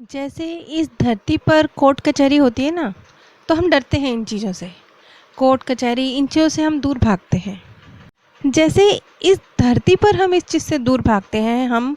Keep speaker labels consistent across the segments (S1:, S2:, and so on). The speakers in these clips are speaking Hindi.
S1: जैसे इस धरती पर कोर्ट कचहरी होती है ना, तो हम डरते हैं इन चीज़ों से। कोर्ट कचहरी इन चीज़ों से हम दूर भागते हैं। जैसे इस धरती पर हम इस चीज़ से दूर भागते हैं, हम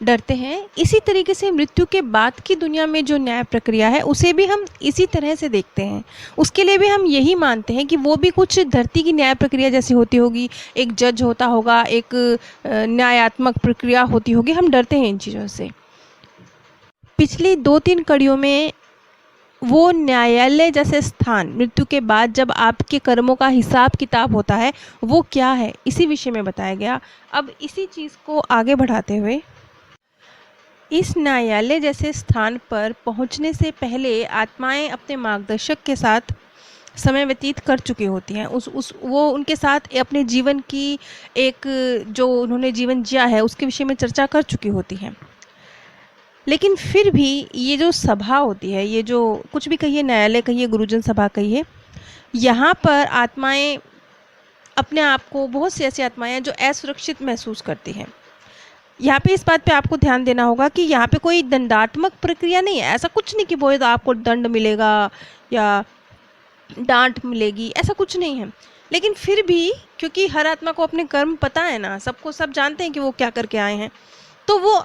S1: डरते हैं, इसी तरीके से मृत्यु के बाद की दुनिया में जो न्याय प्रक्रिया है उसे भी हम इसी तरह से देखते हैं। उसके लिए भी हम यही मानते हैं कि वो भी कुछ धरती की न्याय प्रक्रिया जैसी होती होगी, एक जज होता होगा, एक न्यायात्मक प्रक्रिया होती होगी। हम डरते हैं इन चीज़ों से। पिछली 2-3 कड़ियों में वो न्यायालय जैसे स्थान, मृत्यु के बाद जब आपके कर्मों का हिसाब किताब होता है, वो क्या है, इसी विषय में बताया गया। अब इसी चीज़ को आगे बढ़ाते हुए, इस न्यायालय जैसे स्थान पर पहुंचने से पहले आत्माएं अपने मार्गदर्शक के साथ समय व्यतीत कर चुकी होती हैं। उस वो उनके साथ अपने जीवन की एक, जो उन्होंने जीवन जिया है उसके विषय में चर्चा कर चुकी होती हैं। लेकिन फिर भी ये जो सभा होती है, ये जो कुछ भी कहिए, न्यायालय कहिए, गुरुजन सभा कहिए, यहाँ पर आत्माएं अपने आप को, बहुत सी ऐसी आत्माएं हैं जो असुरक्षित महसूस करती हैं। यहाँ पे इस बात पे आपको ध्यान देना होगा कि यहाँ पे कोई दंडात्मक प्रक्रिया नहीं है। ऐसा कुछ नहीं कि बहुत आपको दंड मिलेगा या डांट मिलेगी, ऐसा कुछ नहीं है। लेकिन फिर भी, क्योंकि हर आत्मा को अपने कर्म पता है ना, सबको सब जानते हैं कि वो क्या करके आए हैं, तो वो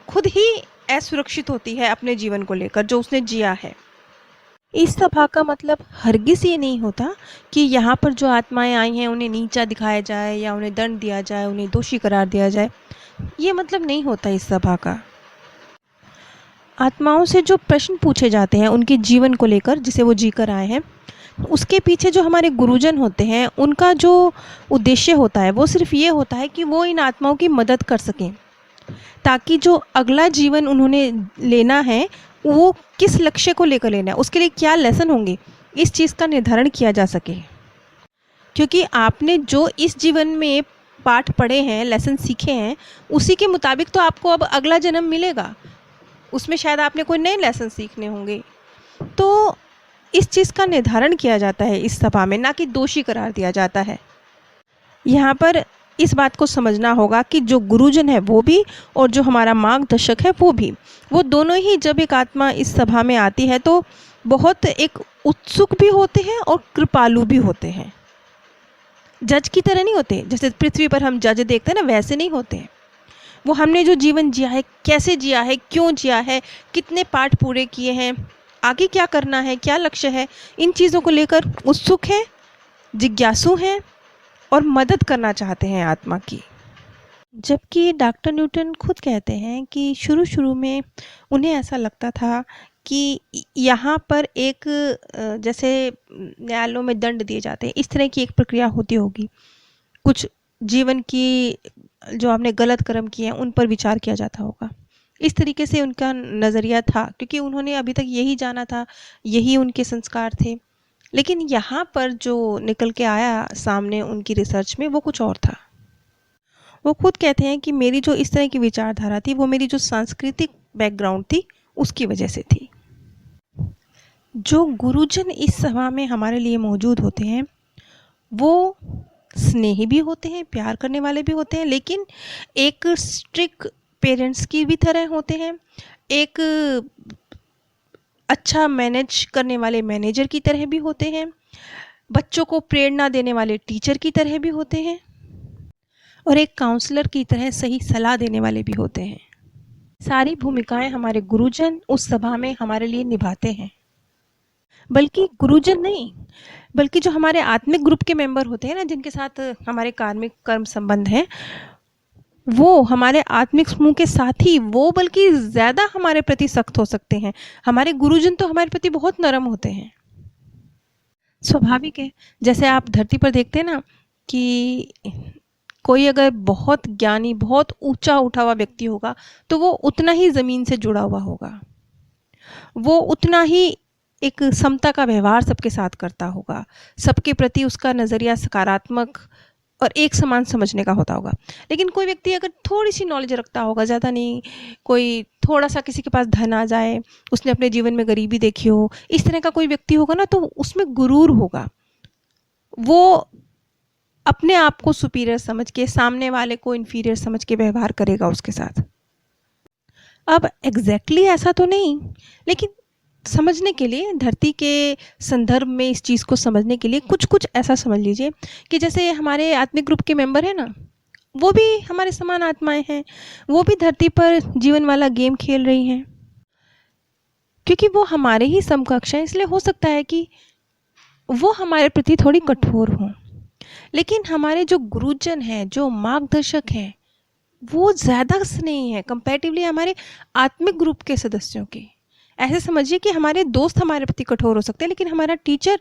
S1: खुद ही असुरक्षित होती है अपने जीवन को लेकर जो उसने जिया है। इस सभा का मतलब हरगिज़ ये नहीं होता कि यहाँ पर जो आत्माएं आई हैं उन्हें नीचा दिखाया जाए या उन्हें दंड दिया जाए, उन्हें दोषी करार दिया जाए। ये मतलब नहीं होता इस सभा का। आत्माओं से जो प्रश्न पूछे जाते हैं उनके जीवन को लेकर, जिसे वो जी कर आए हैं, उसके पीछे जो हमारे गुरुजन होते हैं उनका जो उद्देश्य होता है वो सिर्फ ये होता है कि वो इन आत्माओं की मदद कर सकें, ताकि जो अगला जीवन उन्होंने लेना है वो किस लक्ष्य को लेकर लेना है, उसके लिए क्या लेसन होंगे, इस चीज़ का निर्धारण किया जा सके। क्योंकि आपने जो इस जीवन में पाठ पढ़े हैं, लेसन सीखे हैं, उसी के मुताबिक तो आपको अब अगला जन्म मिलेगा। उसमें शायद आपने कोई नए लेसन सीखने होंगे। तो इस चीज़ का निर्धारण किया जाता है इस सभा में, ना कि दोषी करार दिया जाता है। यहाँ पर इस बात को समझना होगा कि जो गुरुजन है वो भी और जो हमारा मार्गदर्शक है वो भी, वो दोनों ही जब एक आत्मा इस सभा में आती है तो बहुत एक उत्सुक भी होते हैं और कृपालु भी होते हैं। जज की तरह नहीं होते, जैसे पृथ्वी पर हम जज देखते हैं ना, वैसे नहीं होते हैं। वो हमने जो जीवन जिया है, कैसे जिया है, क्यों जिया है, कितने पाठ पूरे किए हैं, आगे क्या करना है, क्या लक्ष्य है, इन चीज़ों को लेकर उत्सुक हैं, जिज्ञासु हैं और मदद करना चाहते हैं आत्मा की। जबकि डॉक्टर न्यूटन खुद कहते हैं कि शुरू शुरू में उन्हें ऐसा लगता था कि यहाँ पर एक जैसे न्यायालयों में दंड दिए जाते हैं, इस तरह की एक प्रक्रिया होती होगी। कुछ जीवन की जो आपने गलत कर्म किए हैं उन पर विचार किया जाता होगा। इस तरीके से उनका नज़रिया था, क्योंकि उन्होंने अभी तक यही जाना था, यही उनके संस्कार थे। लेकिन यहाँ पर जो निकल के आया सामने उनकी रिसर्च में, वो कुछ और था। वो खुद कहते हैं कि मेरी जो इस तरह की विचारधारा थी वो मेरी जो सांस्कृतिक बैकग्राउंड थी उसकी वजह से थी। जो गुरुजन इस सभा में हमारे लिए मौजूद होते हैं वो स्नेही भी होते हैं, प्यार करने वाले भी होते हैं, लेकिन एक स्ट्रिक्ट पेरेंट्स की भी तरह होते हैं, एक अच्छा मैनेज करने वाले मैनेजर की तरह भी होते हैं, बच्चों को प्रेरणा देने वाले टीचर की तरह भी होते हैं और एक काउंसलर की तरह सही सलाह देने वाले भी होते हैं। सारी भूमिकाएं हमारे गुरुजन उस सभा में हमारे लिए निभाते हैं। बल्कि गुरुजन नहीं, बल्कि जो हमारे आत्मिक ग्रुप के मेंबर होते हैं ना, जिनके साथ हमारे कार्मिक कर्म संबंध हैं, वो हमारे आत्मिक समूह के साथ ही वो बल्कि ज़्यादा हमारे प्रति सख्त हो सकते हैं। हमारे गुरुजन तो हमारे प्रति बहुत नरम होते हैं। स्वाभाविक है, जैसे आप धरती पर देखते हैं ना कि कोई अगर बहुत ज्ञानी, बहुत ऊंचा उठा हुआ व्यक्ति होगा तो वो उतना ही ज़मीन से जुड़ा हुआ होगा, वो उतना ही एक समता का व्यवहार सबके साथ करता होगा, सबके प्रति उसका नज़रिया सकारात्मक और एक समान समझने का होता होगा। लेकिन कोई व्यक्ति अगर थोड़ी सी नॉलेज रखता होगा, ज़्यादा नहीं, कोई थोड़ा सा किसी के पास धन आ जाए, उसने अपने जीवन में गरीबी देखी हो, इस तरह का कोई व्यक्ति होगा ना, तो उसमें गुरूर होगा। वो अपने आप को सुपीरियर समझ के सामने वाले को इन्फीरियर समझ के व्यवहार करेगा उसके साथ। अब एग्जैक्टली ऐसा तो नहीं, लेकिन समझने के लिए, धरती के संदर्भ में इस चीज़ को समझने के लिए कुछ कुछ ऐसा समझ लीजिए कि जैसे हमारे आत्मिक ग्रुप के मेंबर हैं ना, वो भी हमारे समान आत्माएं हैं, वो भी धरती पर जीवन वाला गेम खेल रही हैं, क्योंकि वो हमारे ही समकक्ष हैं। इसलिए हो सकता है कि वो हमारे प्रति थोड़ी कठोर हों, लेकिन हमारे जो गुरुजन हैं, जो मार्गदर्शक हैं, वो ज़्यादा स्नेही है कंपैरेटिवली हमारे आत्मिक ग्रुप के सदस्यों के। ऐसे समझिए कि हमारे दोस्त हमारे प्रति कठोर हो सकते हैं, लेकिन हमारा टीचर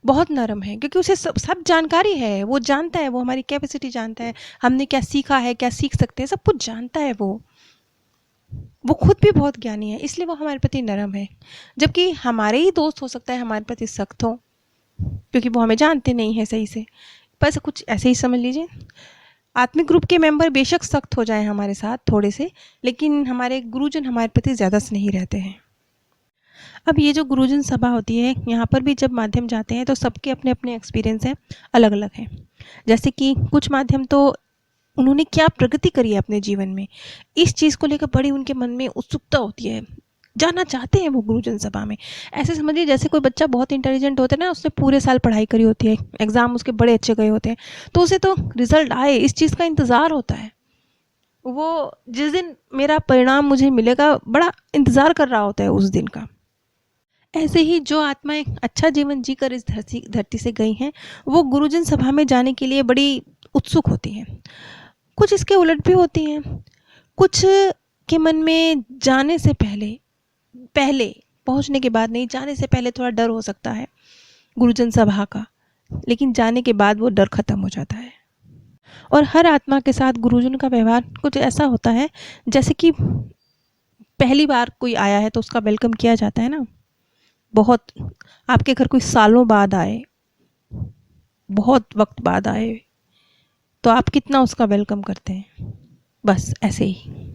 S1: बहुत नरम है, क्योंकि उसे सब जानकारी है, वो जानता है, वो हमारी कैपेसिटी जानता है, हमने क्या सीखा है, क्या सीख सकते हैं, सब कुछ जानता है। वो खुद भी बहुत ज्ञानी है, इसलिए वो हमारे प्रति नरम है। जबकि हमारे ही दोस्त हो सकता है हमारे प्रति सख्त हो, क्योंकि वो हमें जानते नहीं हैं सही से। बस कुछ ऐसे ही समझ लीजिए, आत्मिक ग्रुप के मेंबर बेशक सख्त हो जाएं हमारे साथ थोड़े से, लेकिन हमारे गुरुजन हमारे प्रति ज़्यादा स्नेही रहते हैं। अब ये जो गुरुजन सभा होती है, यहाँ पर भी जब माध्यम जाते हैं तो सबके अपने अपने एक्सपीरियंस हैं, अलग अलग हैं। जैसे कि कुछ माध्यम तो उन्होंने क्या प्रगति करी है अपने जीवन में, इस चीज़ को लेकर बड़ी उनके मन में उत्सुकता होती है, जाना चाहते हैं वो गुरुजन सभा में। ऐसे समझिए जैसे कोई बच्चा बहुत इंटेलिजेंट होता है ना, उसने पूरे साल पढ़ाई करी होती है, एग्ज़ाम उसके बड़े अच्छे गए होते हैं, तो उसे तो रिजल्ट आए इस चीज़ का इंतज़ार होता है। वो जिस दिन मेरा परिणाम मुझे मिलेगा, बड़ा इंतज़ार कर रहा होता है उस दिन का। ऐसे ही जो आत्माएं अच्छा जीवन जीकर इस धरती से गई हैं, वो गुरुजन सभा में जाने के लिए बड़ी उत्सुक होती हैं। कुछ इसके उलट भी होती हैं, कुछ के मन में जाने से पहले पहले पहुंचने के बाद नहीं, जाने से पहले थोड़ा डर हो सकता है गुरुजन सभा का, लेकिन जाने के बाद वो डर खत्म हो जाता है। और हर आत्मा के साथ गुरुजन का व्यवहार कुछ ऐसा होता है जैसे कि पहली बार कोई आया है तो उसका वेलकम किया जाता है ना, बहुत आपके घर कोई सालों बाद आए, बहुत वक्त बाद आए, तो आप कितना उसका वेलकम करते हैं, बस ऐसे ही।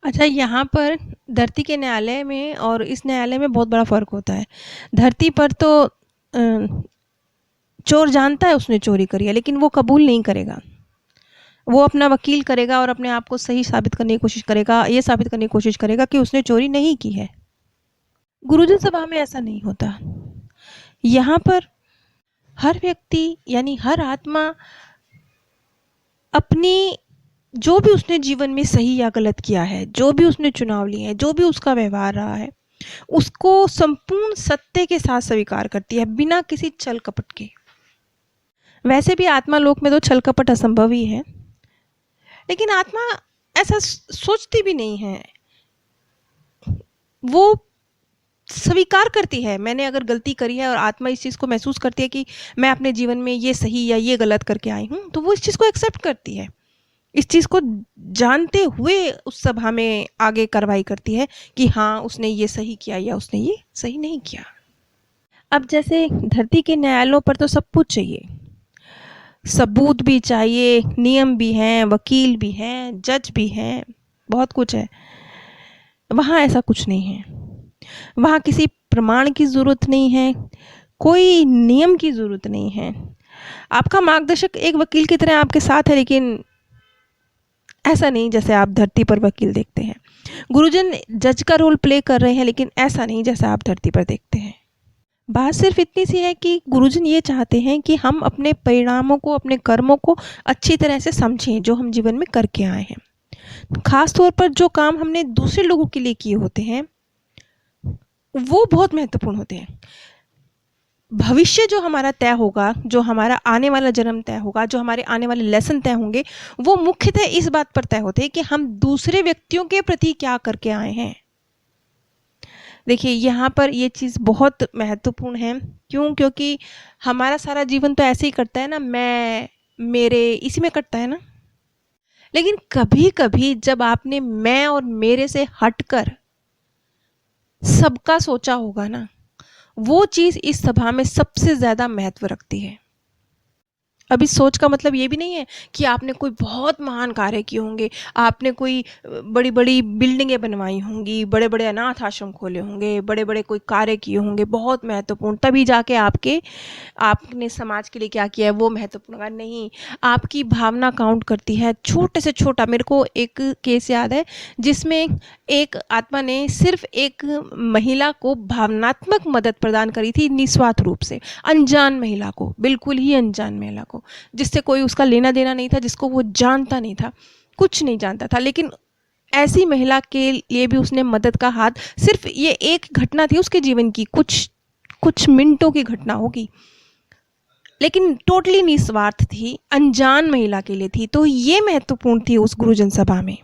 S1: अच्छा, यहाँ पर धरती के न्यायालय में और इस न्यायालय में बहुत बड़ा फ़र्क होता है। धरती पर तो चोर जानता है उसने चोरी करी है, लेकिन वो कबूल नहीं करेगा, वो अपना वकील करेगा और अपने आप को सही साबित करने की कोशिश करेगा, ये साबित करने की कोशिश करेगा कि उसने चोरी नहीं की है। गुरुजन सभा में ऐसा नहीं होता। यहाँ पर हर व्यक्ति यानी हर आत्मा अपनी जो भी उसने जीवन में सही या गलत किया है, जो भी उसने चुनाव लिए हैं, जो भी उसका व्यवहार रहा है, उसको संपूर्ण सत्य के साथ स्वीकार करती है, बिना किसी छल कपट के। वैसे भी आत्मा लोक में तो छल कपट असंभव ही है, लेकिन आत्मा ऐसा सोचती भी नहीं है, वो स्वीकार करती है। मैंने अगर गलती करी है और आत्मा इस चीज़ को महसूस करती है कि मैं अपने जीवन में ये सही या ये गलत करके आई हूँ, तो वो इस चीज़ को एक्सेप्ट करती है, इस चीज़ को जानते हुए उस सभा में आगे कार्रवाई करती है कि हाँ उसने ये सही किया या उसने ये सही नहीं किया। अब जैसे धरती के न्यायालयों पर तो सब कुछ चाहिए, सबूत भी चाहिए, नियम भी हैं, वकील भी हैं, जज भी हैं, बहुत कुछ है। वहाँ ऐसा कुछ नहीं है, वहाँ किसी प्रमाण की ज़रूरत नहीं है, कोई नियम की ज़रूरत नहीं है। आपका मार्गदर्शक एक वकील की तरह आपके साथ है, लेकिन ऐसा नहीं जैसे आप धरती पर वकील देखते हैं। गुरुजन जज का रोल प्ले कर रहे हैं, लेकिन ऐसा नहीं जैसा आप धरती पर देखते हैं। बात सिर्फ इतनी सी है कि गुरुजन ये चाहते हैं कि हम अपने परिणामों को, अपने कर्मों को अच्छी तरह से समझें जो हम जीवन में करके आए हैं। खास तौर पर जो काम हमने दूसरे लोगों के लिए किए होते हैं वो बहुत महत्वपूर्ण होते हैं। भविष्य जो हमारा तय होगा, जो हमारा आने वाला जन्म तय होगा, जो हमारे आने वाले लेसन तय होंगे, वो मुख्यतः इस बात पर तय होते हैं कि हम दूसरे व्यक्तियों के प्रति क्या करके आए हैं। देखिए यहाँ पर ये चीज़ बहुत महत्वपूर्ण है। क्यों? क्योंकि हमारा सारा जीवन तो ऐसे ही कटता है ना, मैं मेरे इसी में कटता है ना। लेकिन कभी कभी जब आपने मैं और मेरे से हटकर सबका सोचा होगा ना, वो चीज़ इस सभा में सबसे ज़्यादा महत्व रखती है। अब इस सोच का मतलब ये भी नहीं है कि आपने कोई बहुत महान कार्य किए होंगे, आपने कोई बड़ी बड़ी बिल्डिंगें बनवाई होंगी, बड़े बड़े अनाथ आश्रम खोले होंगे, बड़े बड़े कोई कार्य किए होंगे बहुत महत्वपूर्ण, तभी जाके आपने समाज के लिए क्या किया है वो महत्वपूर्ण होगा। नहीं, आपकी भावना काउंट करती है। छोटे से छोटा, मेरे को एक केस याद है जिसमें एक आत्मा ने सिर्फ एक महिला को भावनात्मक मदद प्रदान करी थी निस्वार्थ रूप से, अनजान महिला को, बिल्कुल ही अनजान महिला को, जिससे कोई उसका लेना देना नहीं था, जिसको वो जानता नहीं था, कुछ नहीं जानता था, लेकिन ऐसी महिला के लिए भी उसने मदद का हाथ, सिर्फ ये एक घटना थी उसके जीवन की, कुछ मिनटों की घटना होगी, लेकिन टोटली निस्वार्थ थी, अनजान महिला के लिए थी। तो ये महत्वपूर्ण थी उस गुरुजन सभा में।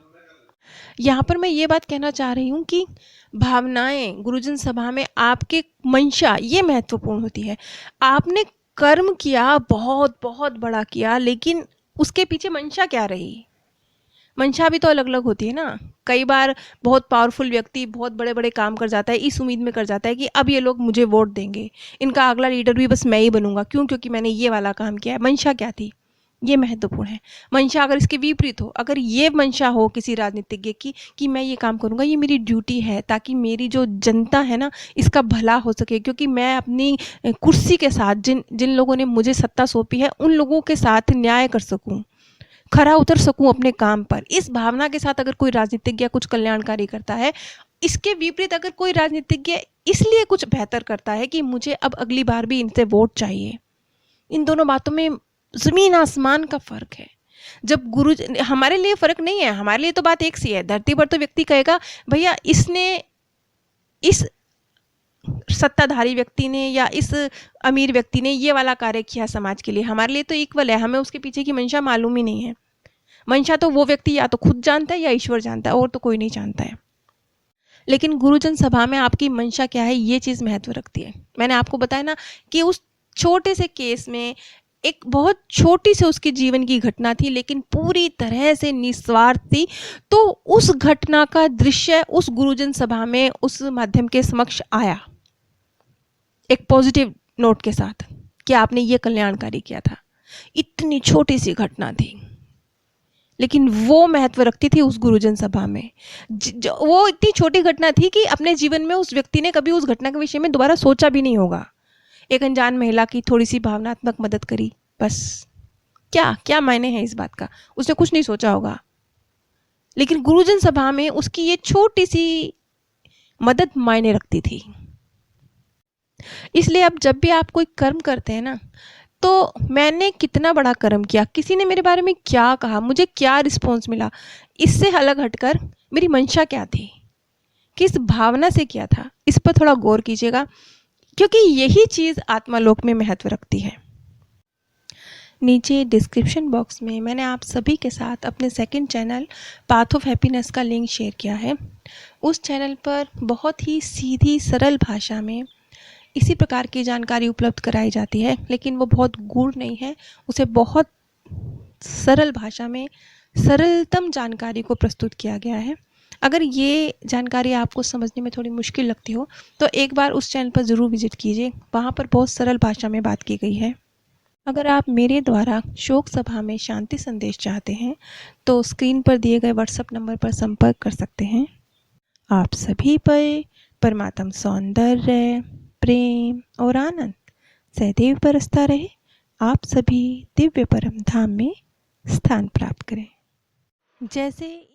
S1: यहाँ पर मैं ये बात कहना चाह रही हूँ कि भावनाएं गुरुजन सभा में, आपके मंशा, ये महत्वपूर्ण होती है। आपने कर्म किया, बहुत बहुत बड़ा किया, लेकिन उसके पीछे मंशा क्या रही? मंशा भी तो अलग अलग होती है ना। कई बार बहुत पावरफुल व्यक्ति बहुत बड़े बड़े काम कर जाता है, इस उम्मीद में कर जाता है कि अब ये लोग मुझे वोट देंगे, इनका अगला लीडर भी बस मैं ही बनूंगा, क्यों? क्योंकि मैंने ये वाला काम किया है। मंशा क्या थी, ये महत्वपूर्ण है। मंशा अगर इसके विपरीत हो, अगर ये मंशा हो किसी राजनीतिज्ञ की कि मैं ये काम करूंगा, ये मेरी ड्यूटी है, ताकि मेरी जो जनता है ना इसका भला हो सके, क्योंकि मैं अपनी कुर्सी के साथ, जिन जिन लोगों ने मुझे सत्ता सौंपी है उन लोगों के साथ न्याय कर सकूं, खरा उतर सकूं अपने काम पर, इस भावना के साथ अगर कोई राजनीतिज्ञ कुछ कल्याणकारी करता है। इसके विपरीत अगर कोई राजनीतिज्ञ इसलिए कुछ बेहतर करता है कि मुझे अब अगली बार भी इनसे वोट चाहिए, इन दोनों बातों में ज़मीन आसमान का फ़र्क है। जब गुरु, हमारे लिए फ़र्क नहीं है, हमारे लिए तो बात एक सी है। धरती पर तो व्यक्ति कहेगा भैया इसने, इस सत्ताधारी व्यक्ति ने या इस अमीर व्यक्ति ने ये वाला कार्य किया समाज के लिए, हमारे लिए तो इक्वल है, हमें उसके पीछे की मंशा मालूम ही नहीं है। मंशा तो वो व्यक्ति या तो खुद जानता है या ईश्वर जानता है, और तो कोई नहीं जानता है। लेकिन गुरुजन सभा में आपकी मंशा क्या है, ये चीज़ महत्व रखती है। मैंने आपको बताया ना कि उस छोटे से केस में एक बहुत छोटी से उसके जीवन की घटना थी, लेकिन पूरी तरह से निस्वार्थ थी। तो उस घटना का दृश्य उस गुरुजन सभा में उस माध्यम के समक्ष आया, एक पॉजिटिव नोट के साथ, कि आपने ये कल्याणकारी किया था। इतनी छोटी सी घटना थी, लेकिन वो महत्व रखती थी उस गुरुजन सभा में। वो इतनी छोटी घटना थी कि अपने जीवन में उस व्यक्ति ने कभी उस घटना के विषय में दोबारा सोचा भी नहीं होगा। एक अनजान महिला की थोड़ी सी भावनात्मक मदद करी, बस। क्या क्या मायने हैं इस बात का, उसने कुछ नहीं सोचा होगा। लेकिन गुरुजन सभा में उसकी ये छोटी सी मदद मायने रखती थी। इसलिए अब जब भी आप कोई कर्म करते हैं ना, तो मैंने कितना बड़ा कर्म किया, किसी ने मेरे बारे में क्या कहा, मुझे क्या रिस्पॉन्स मिला, इससे अलग हटकर मेरी मंशा क्या थी, किस भावना से किया था, इस पर थोड़ा गौर कीजिएगा, क्योंकि यही चीज़ आत्मालोक में महत्व रखती है। नीचे डिस्क्रिप्शन बॉक्स में मैंने आप सभी के साथ अपने second channel path of happiness का लिंक शेयर किया है। उस चैनल पर बहुत ही सीधी सरल भाषा में इसी प्रकार की जानकारी उपलब्ध कराई जाती है, लेकिन वो बहुत गूढ़ नहीं है, उसे बहुत सरल भाषा में सरलतम जानकारी को प्रस्तुत किया गया है। अगर ये जानकारी आपको समझने में थोड़ी मुश्किल लगती हो तो एक बार उस चैनल पर ज़रूर विजिट कीजिए, वहाँ पर बहुत सरल भाषा में बात की गई है। अगर आप मेरे द्वारा शोक सभा में शांति संदेश चाहते हैं तो स्क्रीन पर दिए गए व्हाट्सएप नंबर पर संपर्क कर सकते हैं। आप सभी पर परमात्म सौंदर्य, प्रेम और आनंद सदैव बरसता रहे। आप सभी दिव्य परम धाम में स्थान प्राप्त करें। जैसे